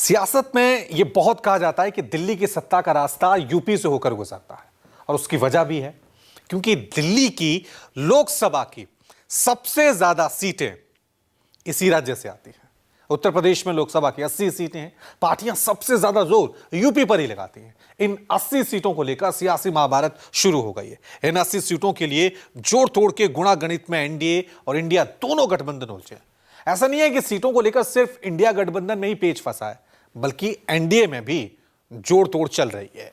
सियासत में यह बहुत कहा जाता है कि दिल्ली की सत्ता का रास्ता यूपी से होकर गुजरता है और उसकी वजह भी है क्योंकि दिल्ली की लोकसभा की सबसे ज्यादा सीटें इसी राज्य से आती हैं। उत्तर प्रदेश में लोकसभा की 80 सीटें हैं। पार्टियां सबसे ज्यादा जोर यूपी पर ही लगाती हैं। इन 80 सीटों को लेकर सियासी महाभारत शुरू हो गई है। इन 80 सीटों के लिए जोड़ तोड़ के गुणा गणित में एनडीए और इंडिया दोनों गठबंधन उलझे। ऐसा नहीं है कि सीटों को लेकर सिर्फ इंडिया गठबंधन में ही पेच फंसा है, बल्कि एनडीए में भी जोड़ तोड़ चल रही है।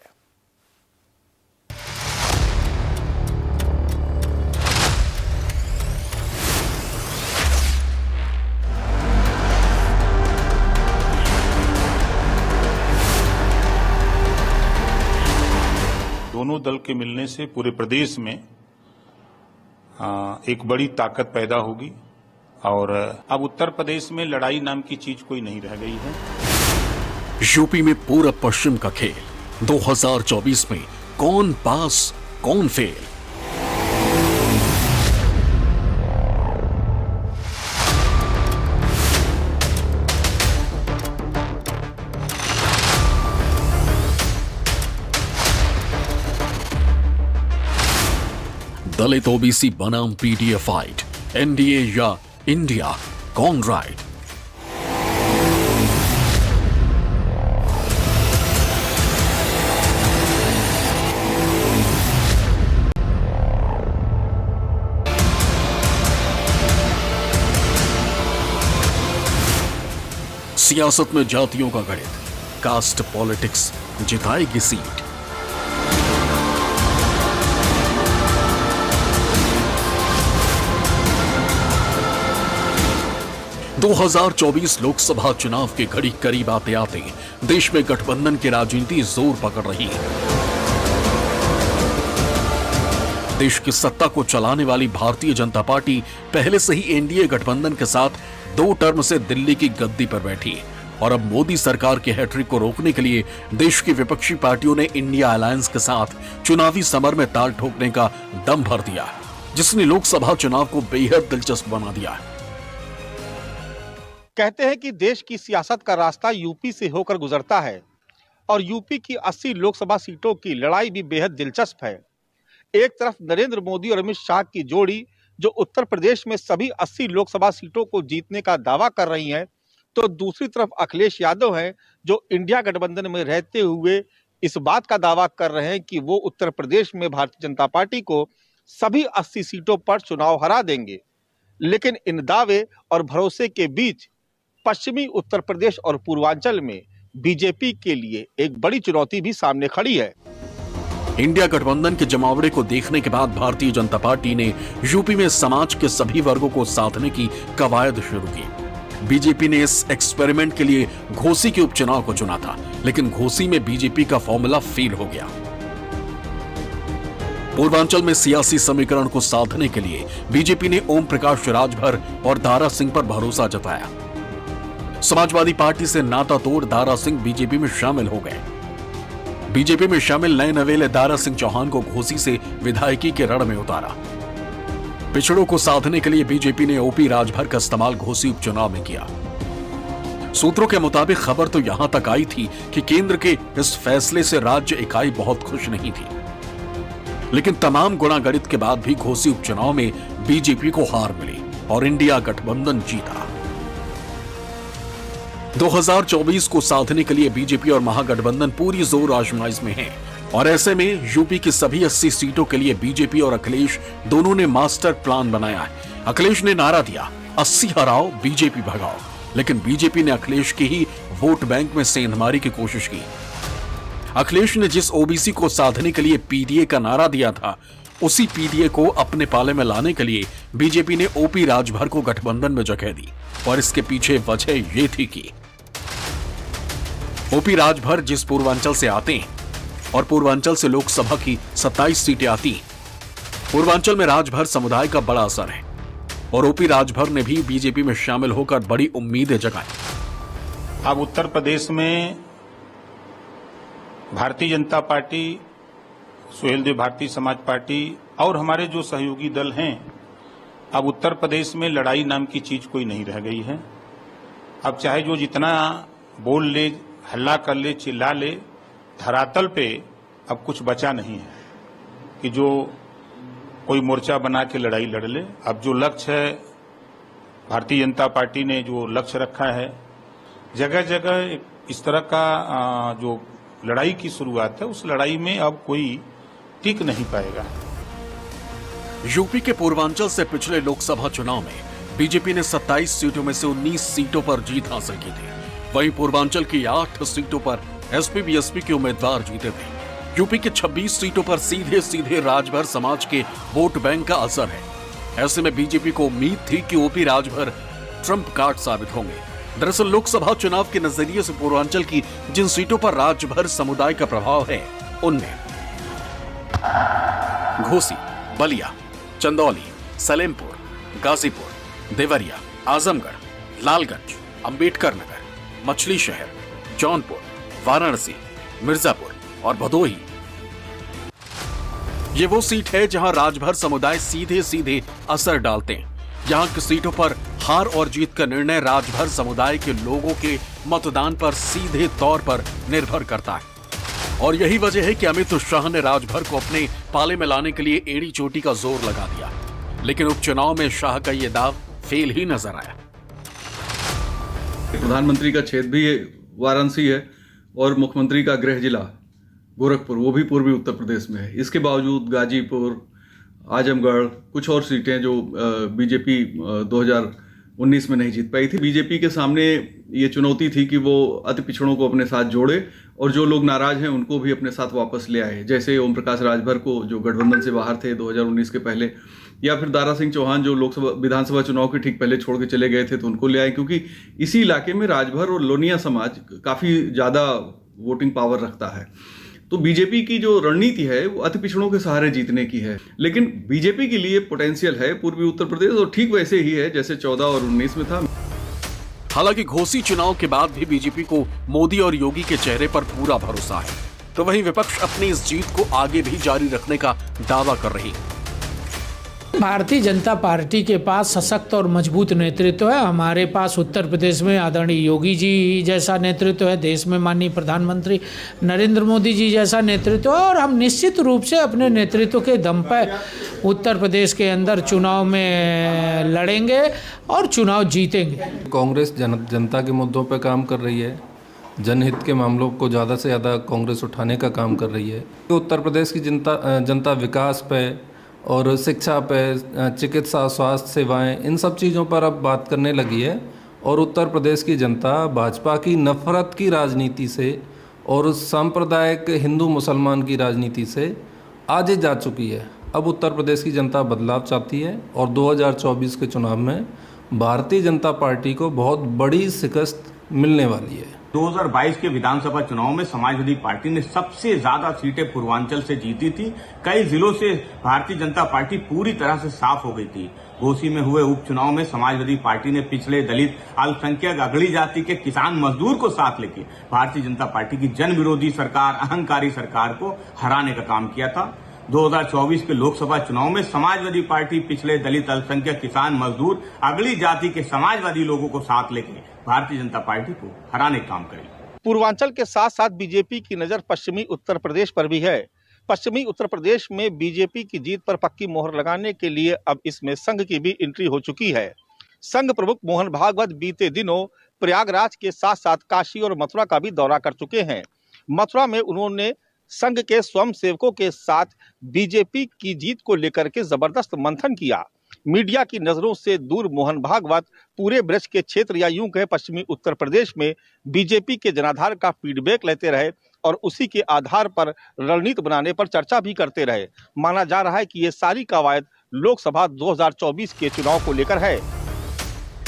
दोनों दल के मिलने से पूरे प्रदेश में एक बड़ी ताकत पैदा होगी और अब उत्तर प्रदेश में लड़ाई नाम की चीज कोई नहीं रह गई है। यूपी में पूरब पश्चिम का खेल 2024 में कौन पास कौन फेल। दलित ओबीसी बनाम पीडीए फाइट, एनडीए या इंडिया कौन राइट। सियासत में जातियों का गणित, कास्ट पॉलिटिक्स जिताएगी सीट। दो 2024 लोकसभा चुनाव के घड़ी करीब आते आते देश में गठबंधन की राजनीति जोर पकड़ रही है। देश की सत्ता को चलाने वाली भारतीय जनता पार्टी पहले से ही एनडीए गठबंधन के साथ 2 टर्म से दिल्ली की गद्दी पर बैठी है और अब मोदी सरकार के हैट्रिक को रोकने के लिए देश की विपक्षी पार्टियों ने इंडिया अलायंस के साथ चुनावी समर में ताल ठोकने का दम भर दिया, जिसने लोकसभा चुनाव को बेहद दिलचस्प बना दिया। कहते हैं कि देश की सियासत का रास्ता यूपी से होकर गुजरता है और यूपी की 80 लोकसभा सीटों की लड़ाई भी बेहद दिलचस्प है। एक तरफ नरेंद्र मोदी और अमित शाह की जोड़ी जो उत्तर प्रदेश में सभी 80 लोकसभा सीटों को जीतने का दावा कर रही है, तो दूसरी तरफ अखिलेश यादव हैं जो इंडिया गठबंधन में रहते हुए इस बात का दावा कर रहे हैं कि वो उत्तर प्रदेश में भारतीय जनता पार्टी को सभी 80 सीटों पर चुनाव हरा देंगे। लेकिन इन दावे और भरोसे के बीच पश्चिमी उत्तर प्रदेश और पूर्वांचल में बीजेपी के लिए एक बड़ी चुनौती भी सामने खड़ी है। इंडिया गठबंधन के जमावड़े को देखने के बाद भारतीय जनता पार्टी ने यूपी में समाज के सभी वर्गों को साधने की कवायद शुरू की। बीजेपी ने इस एक्सपेरिमेंट के लिए घोसी के उपचुनाव को चुना था, लेकिन घोसी में बीजेपी का फॉर्मूला फेल हो गया। पूर्वांचल में सियासी समीकरण को साधने के लिए बीजेपी ने ओम प्रकाश राजभर और दारा सिंह पर भरोसा जताया। समाजवादी पार्टी से नाता तोड़ दारा सिंह बीजेपी में शामिल हो गए। बीजेपी में शामिल नए नवेले दारा सिंह चौहान को घोसी से विधायकी के रण में उतारा। पिछड़ों को साधने के लिए बीजेपी ने ओपी राजभर का इस्तेमाल घोसी उपचुनाव में किया। सूत्रों के मुताबिक खबर तो यहां तक आई थी कि केंद्र के इस फैसले से राज्य इकाई बहुत खुश नहीं थी, लेकिन तमाम गुणागणित के बाद भी घोसी उपचुनाव में बीजेपी को हार मिली और इंडिया गठबंधन जीता। 2024 को साधने के लिए बीजेपी और महागठबंधन पूरी जोर आजमाइश में है और ऐसे में यूपी की सभी 80 सीटों के लिए बीजेपी और अखिलेश दोनों ने मास्टर प्लान बनाया है। अखिलेश ने नारा दिया 80 हराओ बीजेपी भगाओ, लेकिन बीजेपी ने अखिलेश की ही वोट बैंक में सेंधमारी की कोशिश की। अखिलेश ने जिस ओबीसी को साधने के लिए पीडीए का नारा दिया था, उसी पीडीए को अपने पाले में लाने के लिए बीजेपी ने ओपी राजभर को गठबंधन में जगह दी और इसके पीछे वजह ये थी कि ओपी राजभर जिस पूर्वांचल से आते हैं और पूर्वांचल से लोकसभा की 27 सीटें आती हैं, पूर्वांचल में राजभर समुदाय का बड़ा असर है और ओपी राजभर ने भी बीजेपी में शामिल होकर बड़ी उम्मीदें जगाई। अब उत्तर प्रदेश में भारतीय जनता पार्टी, सुहेलदेव भारतीय समाज पार्टी और हमारे जो सहयोगी दल हैं, अब उत्तर प्रदेश में लड़ाई नाम की चीज कोई नहीं रह गई है। अब चाहे जो जितना बोल ले, हल्ला कर ले, चिल्ला ले, धरातल पे अब कुछ बचा नहीं है कि जो कोई मोर्चा बना के लड़ाई लड़ ले। अब जो लक्ष्य है, भारतीय जनता पार्टी ने जो लक्ष्य रखा है, जगह जगह इस तरह का जो लड़ाई की शुरुआत है, उस लड़ाई में अब कोई टिक नहीं पाएगा। यूपी के पूर्वांचल से पिछले लोकसभा चुनाव में बीजेपी ने 27 सीटों में से 19 सीटों पर जीत हासिल की थी। वहीं पूर्वांचल की 8 सीटों पर एसपी बीएसपी के उम्मीदवार जीते थे। यूपी के 26 सीटों पर सीधे सीधे राजभर समाज के वोट बैंक का असर है। ऐसे में बीजेपी को उम्मीद थी कि ओपी राजभर ट्रंप कार्ड साबित होंगे। दरअसल लोकसभा चुनाव के नजरिए से पूर्वांचल की जिन सीटों पर राजभर समुदाय का प्रभाव है, उनमें घोसी, बलिया, चंदौली, सलेमपुर, गाजीपुर, देवरिया, आजमगढ़, लालगंज, अंबेडकर नगर, मछली शहर, जौनपुर, वाराणसी, मिर्जापुर और भदोही। ये वो सीट है जहां राजभर समुदाय सीधे सीधे असर डालते हैं। यहां की सीटों पर हार और जीत का निर्णय राजभर समुदाय के लोगों के मतदान पर सीधे तौर पर निर्भर करता है। और यही वजह है कि अमित शाह ने राजभर को अपने पाले में लाने के लिए एड़ी चोटी का जोर लगा दिया। लेकिन उपचुनाव में शाह का यह दाव फेल ही नजर आया। प्रधानमंत्री का क्षेत्र भी वाराणसी है और मुख्यमंत्री का गृह जिला गोरखपुर, वो भी पूर्वी उत्तर प्रदेश में है। इसके बावजूद गाजीपुर, आजमगढ़, कुछ और सीटें जो बीजेपी 2019 में नहीं जीत पाई थी। बीजेपी के सामने ये चुनौती थी कि वो अति पिछड़ों को अपने साथ जोड़े और जो लोग नाराज हैं उनको भी अपने साथ वापस ले आए। जैसे ओम प्रकाश राजभर को, जो गठबंधन से बाहर थे 2019 के पहले, या फिर दारा सिंह चौहान जो लोकसभा विधानसभा चुनाव के ठीक पहले छोड़ के चले गए थे, तो उनको ले आए, क्योंकि इसी इलाके में राजभर और लोनिया समाज काफी ज्यादा वोटिंग पावर रखता है। तो बीजेपी की जो रणनीति है वो अति पिछड़ों के सहारे जीतने की है। लेकिन बीजेपी के लिए पोटेंशियल है पूर्वी उत्तर प्रदेश, और ठीक वैसे ही है जैसे 14 और 19 में था। हालांकि घोसी चुनाव के बाद भी बीजेपी को मोदी और योगी के चेहरे पर पूरा भरोसा है, तो वहीं विपक्ष अपनी इस जीत को आगे भी जारी रखने का दावा कर रही है। भारतीय जनता पार्टी के पास सशक्त और मजबूत नेतृत्व है। हमारे पास उत्तर प्रदेश में आदरणीय योगी जी जैसा नेतृत्व है, देश में माननीय प्रधानमंत्री नरेंद्र मोदी जी जैसा नेतृत्व है, और हम निश्चित रूप से अपने नेतृत्व के दम पर उत्तर प्रदेश के अंदर चुनाव में लड़ेंगे और चुनाव जीतेंगे। कांग्रेस जनता के मुद्दों पर काम कर रही है, जनहित के मामलों को ज़्यादा से ज़्यादा कांग्रेस उठाने का काम कर रही है। उत्तर प्रदेश की जनता विकास पे और शिक्षा पे, चिकित्सा, स्वास्थ्य सेवाएं, इन सब चीज़ों पर अब बात करने लगी है। और उत्तर प्रदेश की जनता भाजपा की नफरत की राजनीति से और सांप्रदायिक हिंदू मुसलमान की राजनीति से आगे जा चुकी है। अब उत्तर प्रदेश की जनता बदलाव चाहती है और 2024 के चुनाव में भारतीय जनता पार्टी को बहुत बड़ी शिकस्त मिलने वाली है। 2022 के विधानसभा चुनाव में समाजवादी पार्टी ने सबसे ज्यादा सीटें पूर्वांचल से जीती थी। कई जिलों से भारतीय जनता पार्टी पूरी तरह से साफ हो गई थी। घोसी में हुए उपचुनाव में समाजवादी पार्टी ने पिछड़े, दलित, अल्पसंख्यक, अगड़ी जाति के किसान, मजदूर को साथ लेकर भारतीय जनता पार्टी की जन विरोधी सरकार, अहंकारी सरकार को हराने का काम किया था। 2024 के लोकसभा चुनाव में समाजवादी पार्टी पिछले, दलित, अल्पसंख्यक, किसान, मजदूर, अगली जाति के समाजवादी लोगों को साथ लेकर भारतीय जनता पार्टी को हराने का काम करेगी। पूर्वांचल के साथ साथ बीजेपी की नजर पश्चिमी उत्तर प्रदेश पर भी है। पश्चिमी उत्तर प्रदेश में बीजेपी की जीत पर पक्की मोहर लगाने के लिए अब इसमें संघ की भी एंट्री हो चुकी है। संघ प्रमुख मोहन भागवत बीते दिनों प्रयागराज के साथ साथ काशी और मथुरा का भी दौरा कर चुके हैं। मथुरा में उन्होंने संघ के स्वयं सेवकों के साथ बीजेपी की जीत को लेकर के जबरदस्त मंथन किया। मीडिया की नजरों से दूर मोहन भागवत पूरे ब्रज के क्षेत्र या यूं कहे पश्चिमी उत्तर प्रदेश में बीजेपी के जनाधार का फीडबैक लेते रहे और उसी के आधार पर रणनीति बनाने पर चर्चा भी करते रहे। माना जा रहा है कि ये सारी कवायद लोकसभा 2024 के चुनाव को लेकर है।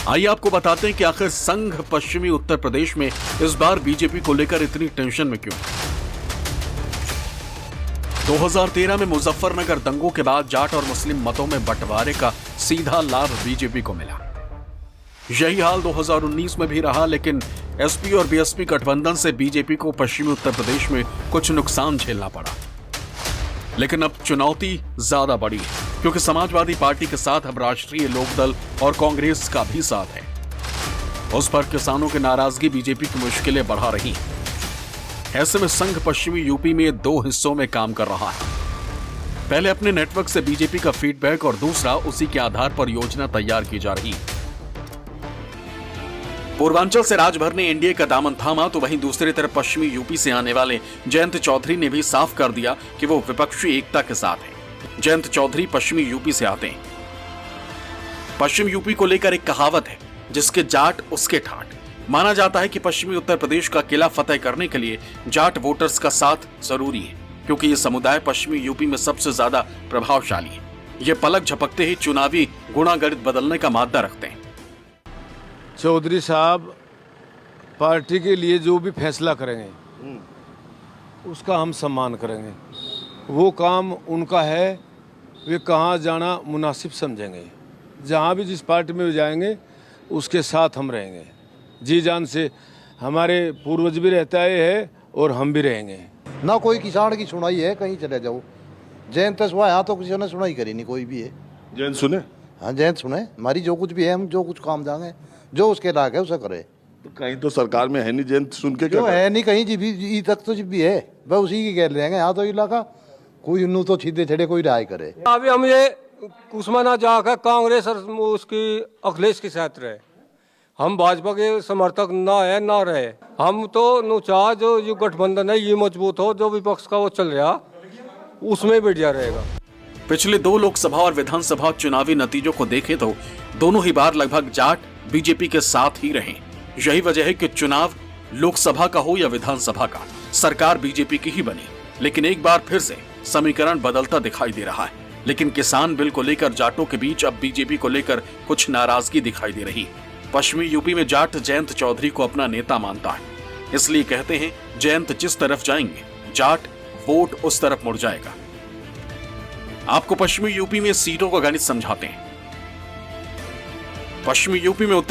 आइए आपको बताते हैं कि आखिर संघ पश्चिमी उत्तर प्रदेश में इस बार बीजेपी को लेकर इतनी टेंशन में क्यों। 2013 में मुजफ्फरनगर दंगों के बाद जाट और मुस्लिम मतों में बंटवारे का सीधा लाभ बीजेपी को मिला। यही हाल 2019 में भी रहा, लेकिन एसपी और बीएसपी गठबंधन से बीजेपी को पश्चिमी उत्तर प्रदेश में कुछ नुकसान झेलना पड़ा। लेकिन अब चुनौती ज्यादा बड़ी है, क्योंकि समाजवादी पार्टी के साथ अब राष्ट्रीय लोकदल और कांग्रेस का भी साथ है। उस पर किसानों की नाराजगी बीजेपी की मुश्किलें बढ़ा रही। ऐसे में संघ पश्चिमी यूपी में 2 हिस्सों में काम कर रहा है। पहले अपने नेटवर्क से बीजेपी का फीडबैक और दूसरा उसी के आधार पर योजना तैयार की जा रही। पूर्वांचल से राजभर ने एनडीए का दामन थामा तो वहीं दूसरी तरफ पश्चिमी यूपी से आने वाले जयंत चौधरी ने भी साफ कर दिया कि वो विपक्षी एकता के साथ हैं। जयंत चौधरी पश्चिमी यूपी से आते हैं। पश्चिम यूपी को लेकर एक कहावत है, जिसके जाट उसके ठाट। माना जाता है कि पश्चिमी उत्तर प्रदेश का किला फतेह करने के लिए जाट वोटर्स का साथ जरूरी है, क्योंकि ये समुदाय पश्चिमी यूपी में सबसे ज्यादा प्रभावशाली है। ये पलक झपकते ही चुनावी गुणागणित बदलने का मादा रखते हैं। चौधरी साहब पार्टी के लिए जो भी फैसला करेंगे उसका हम सम्मान करेंगे। वो काम उनका है, वे कहाँ जाना मुनासिब समझेंगे। जहाँ भी जिस पार्टी में जाएंगे उसके साथ हम रहेंगे। जी जान से हमारे पूर्वज भी रहता है और हम भी रहेंगे। ना कोई किसान की सुनाई है, कहीं चले जाओ। जयंत यहाँ तो किसी ने सुनाई करी नहीं, कोई भी है। जयंत सुने? हाँ जयंत सुने, हमारी जो कुछ भी है हम जो कुछ काम जाएंगे, जो उसके लायक है उसे करे। तो कहीं तो सरकार में है नहीं जयंत, सुन के जो है नहीं कहीं जी तक तो भी है, वह उसी की कह लेंगे। यहाँ तो इलाका कोई इन्नू तो सीधे छेड़े कोई राय करे। अभी हम ये कुसमा ना जाकर कांग्रेस और उसकी अखिलेश के साथ रहे। हम भाजपा के समर्थक ना है ना रहे। हम तो नुचा जो ये गठबंधन है ये मजबूत हो, जो विपक्ष का वो चल रहा उसमें बढ़िया रहेगा। पिछले 2 लोकसभा और विधानसभा चुनावी नतीजों को देखें तो दोनों ही बार लगभग जाट बीजेपी के साथ ही रहे। यही वजह है कि चुनाव लोकसभा का हो या विधानसभा का, सरकार बीजेपी की ही बनी। लेकिन एक बार फिर से समीकरण बदलता दिखाई दे रहा है। लेकिन किसान बिल को लेकर जाटों के बीच अब बीजेपी को लेकर कुछ नाराजगी दिखाई दे रही। पश्चिमी यूपी में जाट जयंत चौधरी को अपना नेता मानता है, इसलिए कहते हैं जयंत जिस तरफ जाएंगे जाट वोट उस तरफ मुड़ जाएगा। आपको पश्चिमी यूपी में सीटों का गणित समझाते हैं। पश्चिमी यूपी में उत्तर